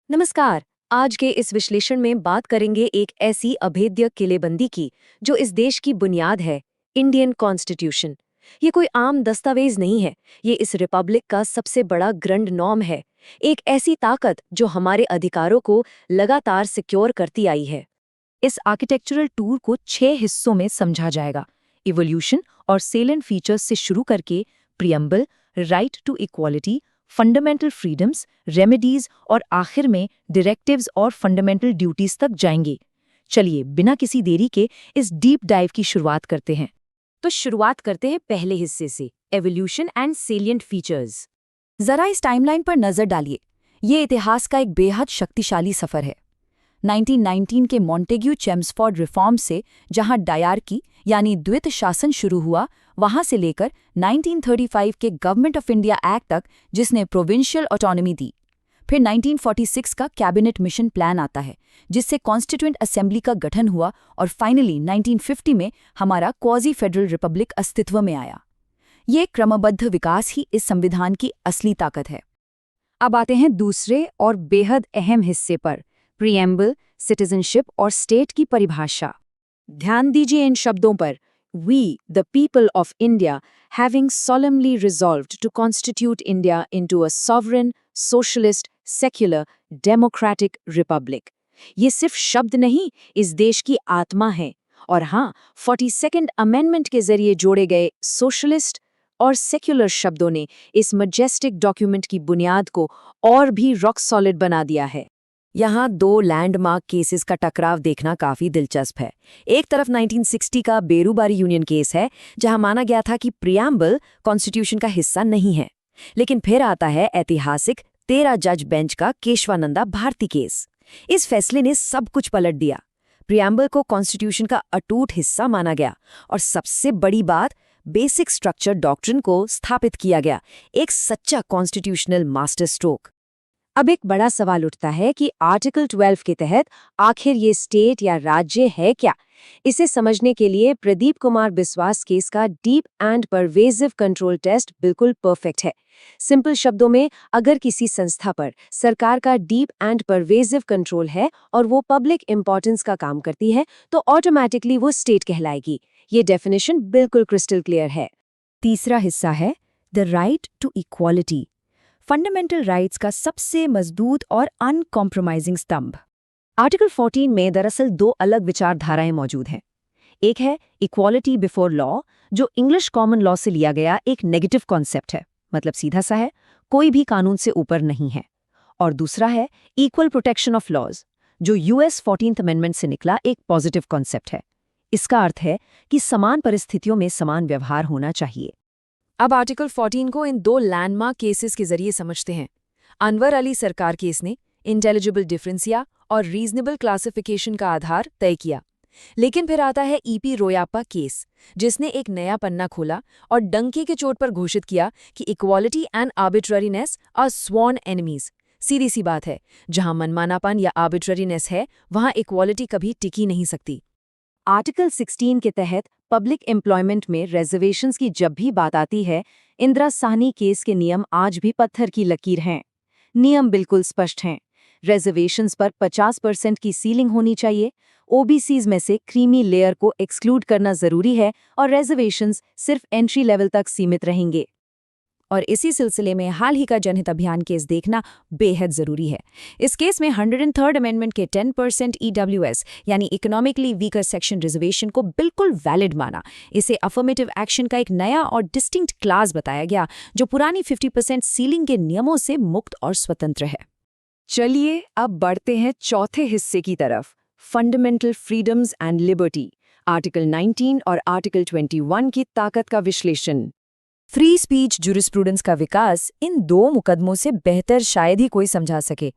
नमस्कार। आज के इस विश्लेषण में बात करेंगे एक ऐसी अभेद्य किलेबंदी की जो इस देश की बुनियाद है, इंडियन कॉन्स्टिट्यूशन। ये कोई आम दस्तावेज नहीं है, ये इस रिपब्लिक का सबसे बड़ा ग्रंड नॉर्म है, एक ऐसी ताकत जो हमारे अधिकारों को लगातार सिक्योर करती आई है। इस आर्किटेक्चरल टूर को 6 हिस्सों में समझा जाएगा। इवोल्यूशन और सेलेंट फीचर्स से शुरू करके preamble, right to equality, fundamental freedoms, remedies और आखिर में डायरेक्टिव्स और फंडामेंटल ड्यूटीज तक जाएंगे। चलिए बिना किसी देरी के इस डीप डाइव की शुरुआत करते हैं। तो शुरुआत करते हैं पहले हिस्से से, एवोल्यूशन एंड सेलिएंट फीचर्स। जरा इस टाइमलाइन पर नजर डालिए। ये इतिहास का एक बेहद शक्तिशाली सफर है। 1919 के मॉन्टेग्यू चेम्सफोर्ड रिफॉर्म से जहां डायरकी यानी द्वित शासन शुरू हुआ, वहां से लेकर 1935 के गवर्नमेंट ऑफ इंडिया एक्ट तक जिसने प्रोविंशियल ऑटोनॉमी दी। फिर 1946 का कैबिनेट मिशन प्लान आता है जिससे कॉन्स्टिट्यूएंट असेंबली का गठन हुआ और फाइनली 1950 में हमारा क्वाजी फेडरल रिपब्लिक अस्तित्व में आया। ये क्रमबद्ध विकास ही इस संविधान की असली ताकत है। अब आते हैं दूसरे और बेहद अहम हिस्से पर, प्रीएम्बल, सिटीजनशिप और स्टेट की परिभाषा। ध्यान दीजिए इन शब्दों पर। We, the people of India, having solemnly resolved to constitute India into a sovereign, socialist, secular, democratic republic. ये सिर्फ शब्द नहीं, इस देश की आत्मा है। और हाँ, 42nd अमेंडमेंट के जरिए जोड़े गए सोशलिस्ट और सेक्युलर शब्दों ने इस मजेस्टिक डॉक्यूमेंट की बुनियाद को और भी रॉक सॉलिड बना दिया है। यहाँ दो लैंडमार्क केसेस का टकराव देखना काफी दिलचस्प है। एक तरफ 1960 का बेरूबारी यूनियन केस है, जहां माना गया था कि प्रियम्बल कॉन्स्टिट्यूशन का हिस्सा नहीं है। लेकिन फिर आता है ऐतिहासिक 13 जज बेंच का केशवानंदा भारती केस। इस फैसले ने सब कुछ पलट दिया। प्रियम्बल को कॉन्स्टिट्यूशन का अटूट हिस्सा माना गया और सबसे बड़ी बात, बेसिक स्ट्रक्चर डॉक्ट्रिन को स्थापित किया गया, एक सच्चा कॉन्स्टिट्यूशनल मास्टर स्ट्रोक। अब एक बड़ा सवाल उठता है कि आर्टिकल 12 के तहत आखिर ये स्टेट या राज्य है क्या? इसे समझने के लिए प्रदीप कुमार बिस्वास केस का deep and pervasive control test बिल्कुल परफेक्ट है। सिंपल शब्दों में, अगर किसी संस्था पर सरकार का डीप एंड परवेजिव कंट्रोल है और वो पब्लिक इंपॉर्टेंस का काम करती है, तो ऑटोमैटिकली वो स्टेट कहलाएगी। ये डेफिनेशन बिल्कुल क्रिस्टल क्लियर है। तीसरा हिस्सा है the right to equality, fundamental rights का सबसे मजबूत और अनकॉम्प्रोमाइजिंग स्तंभ। आर्टिकल 14 में दरअसल दो अलग विचारधाराएं मौजूद हैं। एक है इक्वालिटी बिफोर लॉ, जो इंग्लिश कॉमन लॉ से लिया गया एक नेगेटिव कॉन्सेप्ट है, मतलब सीधा सा है, कोई भी कानून से ऊपर नहीं है। और दूसरा है इक्वल प्रोटेक्शन ऑफ लॉज, जो यूएस 14th अमेंडमेंट से निकला एक पॉजिटिव कॉन्सेप्ट है। इसका अर्थ है कि समान परिस्थितियों में समान व्यवहार होना चाहिए। अब आर्टिकल 14 को इन दो लैंडमार्क केसेस के जरिए समझते हैं। अनवर अली सरकार केस ने इंटेलिजिबल डिफरेंसिया और रीजनेबल क्लासिफिकेशन का आधार तय किया। लेकिन फिर आता है ईपी रोयापा केस, जिसने एक नया पन्ना खोला और डंके के चोट पर घोषित किया कि equality and arbitrariness are sworn enemies. सीधी सी बात है, जहां मनमानापन या आर्बिट्ररीनेस है, वहां इक्वालिटी कभी टिकी नहीं सकती। आर्टिकल 16 के तहत पब्लिक एम्प्लॉयमेंट में रिजर्वेशंस की जब भी बात आती है, इंदिरा साहनी केस के नियम आज भी पत्थर की लकीर हैं। नियम बिल्कुल स्पष्ट हैं। रिजर्वेशंस पर 50% की सीलिंग होनी चाहिए, ओबीसीज में से क्रीमी लेयर को एक्सक्लूड करना जरूरी है और रिजर्वेशंस सिर्फ एंट्री लेवल तक सीमित रहेंगे। और इसी सिलसिले में हाल ही का जनहित अभियान केस देखना बेहद जरूरी है। इस केस में 103rd अमेंडमेंट के 10% ईडब्ल्यूएस यानी इकोनॉमिकली वीकर सेक्शन रिजर्वेशन को बिल्कुल वैलिड माना। इसे अफर्मेटिव एक्शन का एक नया और डिस्टिंक्ट क्लास बताया गया, जो पुरानी 50% सीलिंग के नियमों से मुक्त और स्वतंत्र है। चलिए अब बढ़ते हैं चौथे हिस्से की तरफ, fundamental freedoms and liberty, article 19 और आर्टिकल 21 की ताकत का विश्लेषण। फ्री स्पीच ज्यूरिस्प्रूडेंस का विकास इन दो मुकदमों से बेहतर शायद ही कोई समझा सके।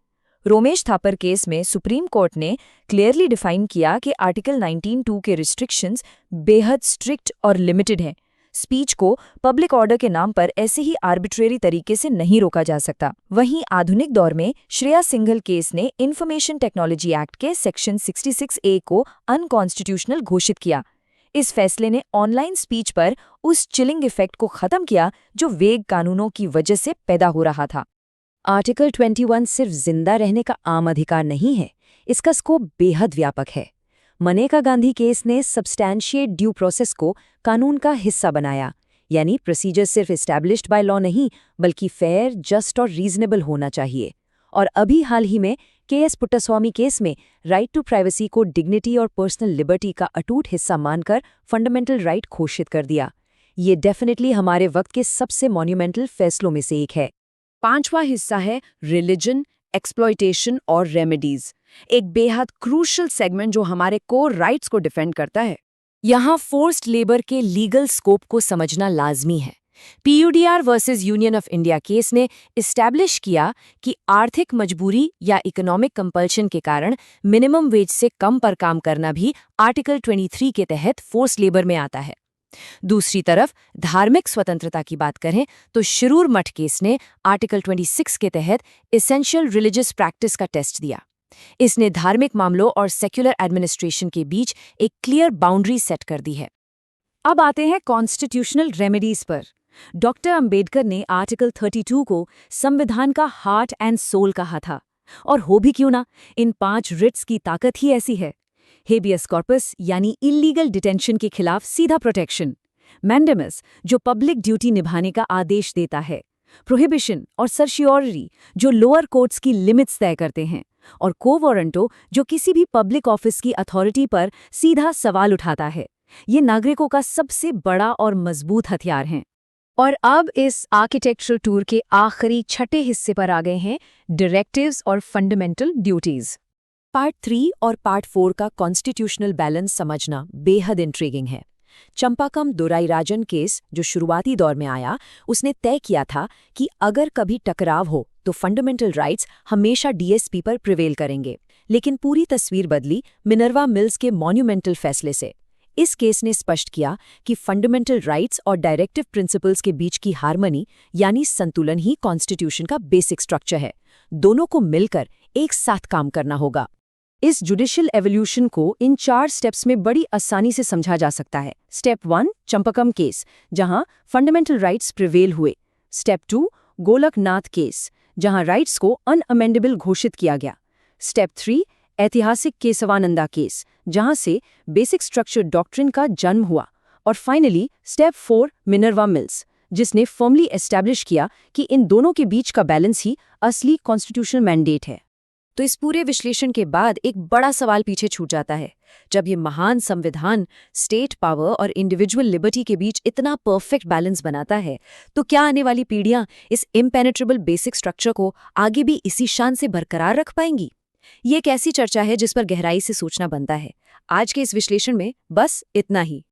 रोमेश थापर केस में सुप्रीम कोर्ट ने क्लियरली डिफाइन किया कि आर्टिकल 19(2) के रिस्ट्रिक्शंस बेहद स्ट्रिक्ट और लिमिटेड हैं। स्पीच को पब्लिक ऑर्डर के नाम पर ऐसे ही आर्बिट्रेरी तरीके से नहीं रोका जा सकता। वहीं आधुनिक दौर में श्रेया सिंघल केस ने इंफॉर्मेशन टेक्नोलॉजी एक्ट के सेक्शन 66A को अनकॉन्स्टिट्यूशनल घोषित किया। इस फैसले ने ऑनलाइन स्पीच पर उस चिलिंग इफेक्ट को खत्म किया जो वेग कानूनों की वजह से पैदा हो रहा था। आर्टिकल 21 सिर्फ जिंदा रहने का आम अधिकार नहीं है, इसका स्कोप बेहद व्यापक है। मनेका गांधी केस ने सब्सटैंशिएट ड्यू प्रोसेस को कानून का हिस्सा बनाया, यानी प्रोसीजर सिर्फ एस्टैब्लिश्ड बाय लॉ नहीं बल्कि फेयर, जस्ट और रीजनेबल होना चाहिए। और अभी हाल ही में केएस पुट्टास्वामी केस में राइट टू प्राइवेसी को डिग्निटी और पर्सनल लिबर्टी का अटूट हिस्सा मानकर फंडामेंटल राइट घोषित कर दिया। ये डेफिनेटली हमारे वक्त के सबसे मॉन्यूमेंटल फैसलों में से एक है। 5वां हिस्सा है रिलीजन, एक्सप्लॉयटेशन और रेमेडीज, एक बेहद क्रूशल सेगमेंट जो हमारे कोर राइट्स को डिफेंड करता है। यहाँ फोर्स्ड लेबर के लीगल स्कोप को समझना लाजमी है। PUDR versus union of India case ने इस्टेब्लिश किया कि आर्थिक मजबूरी या इकोनॉमिक कंपल्शन के कारण मिनिमम वेज से कम पर काम करना भी आर्टिकल 23 के तहत फोर्स्ड लेबर में आता है। दूसरी तरफ धार्मिक स्वतंत्रता की बात करें तो शिरूर मठ केस ने आर्टिकल 26 के तहत एसेंशियल रिलीजियस प्रैक्टिस का टेस्ट दिया। इसने धार्मिक मामलों और सेक्युलर एडमिनिस्ट्रेशन के बीच एक क्लियर बाउंड्री सेट कर दी है। अब आते हैं कॉन्स्टिट्यूशनल रेमेडीज पर। डॉक्टर अंबेडकर ने आर्टिकल 32 को संविधान का हार्ट एंड सोल कहा था, और हो भी क्यों ना, इन 5 रिट्स की ताकत ही ऐसी है। हेबियस कॉर्पस यानी इल्लीगल डिटेंशन के खिलाफ सीधा प्रोटेक्शन, मैंडेमस जो पब्लिक ड्यूटी निभाने का आदेश देता है, प्रोहिबिशन और सर्शियोररी जो लोअर कोर्ट्स की लिमिट्स तय करते हैं, और को वारंटो जो किसी भी पब्लिक ऑफिस की अथॉरिटी पर सीधा सवाल उठाता है। ये नागरिकों का सबसे बड़ा और मजबूत हथियार हैं। और अब इस आर्किटेक्चरल टूर के आखिरी छठे हिस्से पर आ गए हैं, डायरेक्टिव्स और फंडामेंटल ड्यूटीज। पार्ट 3 और पार्ट 4 का कॉन्स्टिट्यूशनल बैलेंस समझना बेहद इंट्रिगिंग है। चंपाकम दोराईराजन केस जो शुरुआती दौर में आया, उसने तय किया था कि अगर कभी टकराव हो तो फंडामेंटल राइट्स हमेशा डीएसपी पर प्रिवेल करेंगे। लेकिन पूरी तस्वीर बदली मिनर्वा मिल्स के मॉन्यूमेंटल फैसले से। इस केस ने स्पष्ट किया कि फंडामेंटल राइट्स और डायरेक्टिव प्रिंसिपल्स के बीच की हार्मनी यानी संतुलन ही कॉन्स्टिट्यूशन का बेसिक स्ट्रक्चर है। दोनों को मिलकर एक साथ काम करना होगा। इस जुडिशियल एवोल्यूशन को इन 4 स्टेप्स में बड़ी आसानी से समझा जा सकता है। स्टेप 1 चंपाकम केस, जहां फंडामेंटल राइट्स प्रिवेल हुए। स्टेप 2 गोलकनाथ केस, जहां राइट्स को अनअमेंडेबल घोषित किया गया। स्टेप 3 ऐतिहासिक केशवानंदा केस, जहां से बेसिक स्ट्रक्चर डॉक्ट्रिन का जन्म हुआ। और फाइनली स्टेप 4 मिनर्वा मिल्स, जिसने फर्मली एस्टैब्लिश किया कि इन दोनों के बीच का बैलेंस ही असली कॉन्स्टिट्यूशनल मैंडेट है। तो इस पूरे विश्लेषण के बाद एक बड़ा सवाल पीछे छूट जाता है। जब ये महान संविधान स्टेट पावर और इंडिविजुअल लिबर्टी के बीच इतना परफेक्ट बैलेंस बनाता है, तो क्या आने वाली पीढ़ियां इस इम्पेनेट्रेबल बेसिक स्ट्रक्चर को आगे भी इसी शान से बरकरार रख पाएंगी? ये एक ऐसी चर्चा है जिस पर गहराई से सोचना बनता है। आज के इस विश्लेषण में बस इतना ही।